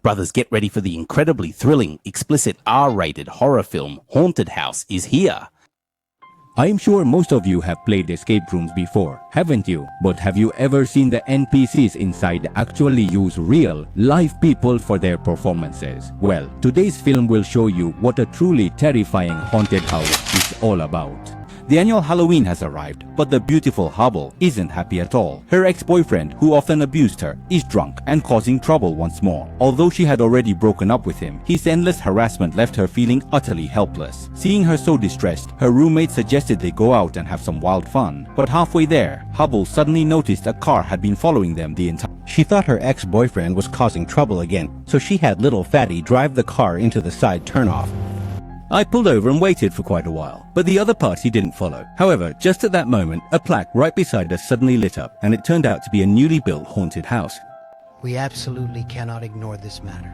Brothers, get ready for the incredibly thrilling, explicit R-rated horror film Haunted House is here. I am sure most of you have played escape rooms before, haven't you? But have you ever seen the NPCs inside actually use real, live people for their performances? Well, today's film will show you what a truly terrifying haunted house is all about. The annual Halloween has arrived, but the beautiful Hubble isn't happy at all. Her ex-boyfriend, who often abused her, is drunk and causing trouble once more. Although she had already broken up with him, his endless harassment left her feeling utterly helpless. Seeing her so distressed, her roommate suggested they go out and have some wild fun. But halfway there, Hubble suddenly noticed a car had been following them the entire time. She thought her ex-boyfriend was causing trouble again, so she had little Fatty drive the car into the side turnoff. I pulled over and waited for quite a while, but the other party didn't follow. However, just at that moment, a plaque right beside us suddenly lit up, and it turned out to be a newly built haunted house. We absolutely cannot ignore this matter.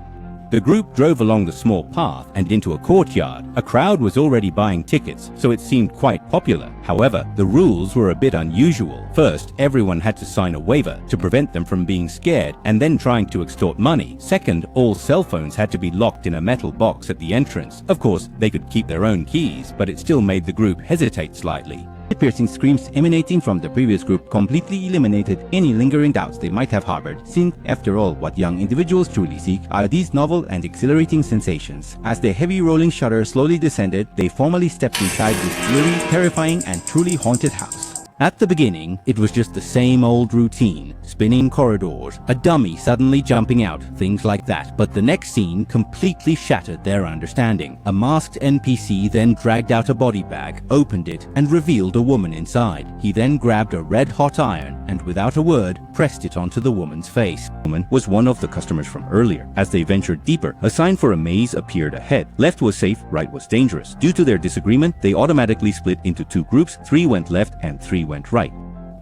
The group drove along the small path and into a courtyard. A crowd was already buying tickets, so it seemed quite popular. However, the rules were a bit unusual. First, everyone had to sign a waiver to prevent them from being scared and then trying to extort money. Second, all cell phones had to be locked in a metal box at the entrance. Of course, they could keep their own keys, but it still made the group hesitate slightly. Piercing screams emanating from the previous group completely eliminated any lingering doubts they might have harbored, since, after all, what young individuals truly seek are these novel and exhilarating sensations. As the heavy rolling shutter slowly descended, they formally stepped inside this eerie, terrifying, and truly haunted house. At the beginning, it was just the same old routine, spinning corridors, a dummy suddenly jumping out, things like that. But the next scene completely shattered their understanding. A masked NPC then dragged out a body bag, opened it, and revealed a woman inside. He then grabbed a red-hot iron and, without a word, pressed it onto the woman's face. The woman was one of the customers from earlier. As they ventured deeper, a sign for a maze appeared ahead. Left was safe, right was dangerous. Due to their disagreement, they automatically split into two groups. 3 went left and 3 went right.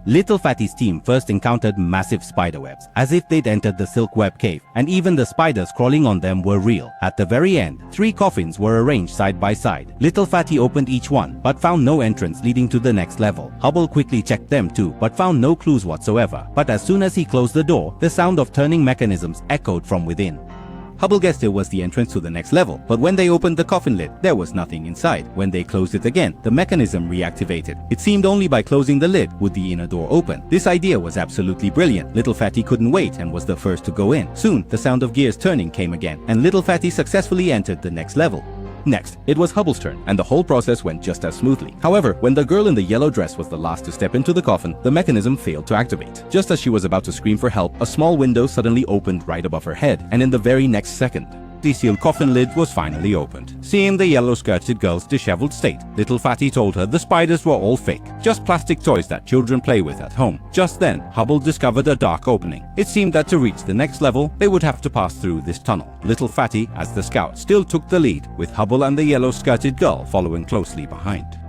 Little Fatty's team first encountered massive spiderwebs, as if they'd entered the silk web cave, and even the spiders crawling on them were real. At the very end, 3 coffins were arranged side by side. Little Fatty opened each one, but found no entrance leading to the next level. Hubble quickly checked them too, but found no clues whatsoever. But as soon as he closed the door, the sound of turning mechanisms echoed from within. Hubble guessed it was the entrance to the next level, but when they opened the coffin lid, there was nothing inside. When they closed it again, the mechanism reactivated. It seemed only by closing the lid would the inner door open. This idea was absolutely brilliant. Little Fatty couldn't wait and was the first to go in. Soon, the sound of gears turning came again, and Little Fatty successfully entered the next level. Next, it was Hubble's turn, and the whole process went just as smoothly. However, when the girl in the yellow dress was the last to step into the coffin, the mechanism failed to activate. Just as she was about to scream for help, a small window suddenly opened right above her head, and in the very next second, the sealed coffin lid was finally opened. Seeing the yellow-skirted girl's disheveled state, Little Fatty told her the spiders were all fake, just plastic toys that children play with at home. Just then, Hubble discovered a dark opening. It seemed that to reach the next level, they would have to pass through this tunnel. Little Fatty, as the scout, still took the lead, with Hubble and the yellow-skirted girl following closely behind.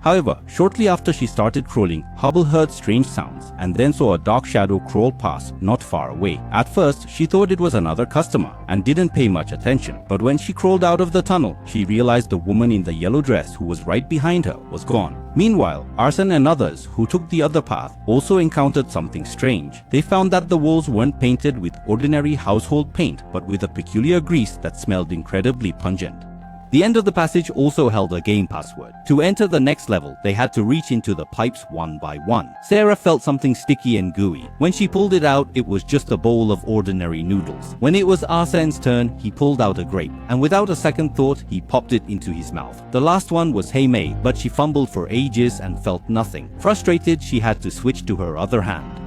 However, shortly after she started crawling, Hubble heard strange sounds and then saw a dark shadow crawl past not far away. At first, she thought it was another customer and didn't pay much attention. But when she crawled out of the tunnel, she realized the woman in the yellow dress who was right behind her was gone. Meanwhile, Arson and others who took the other path also encountered something strange. They found that the walls weren't painted with ordinary household paint, but with a peculiar grease that smelled incredibly pungent. The end of the passage also held a game password. To enter the next level, they had to reach into the pipes one by one. Sarah felt something sticky and gooey. When she pulled it out, it was just a bowl of ordinary noodles. When it was Arsen's turn, he pulled out a grape, and without a second thought, he popped it into his mouth. The last one was Hey May, but she fumbled for ages and felt nothing. Frustrated, she had to switch to her other hand.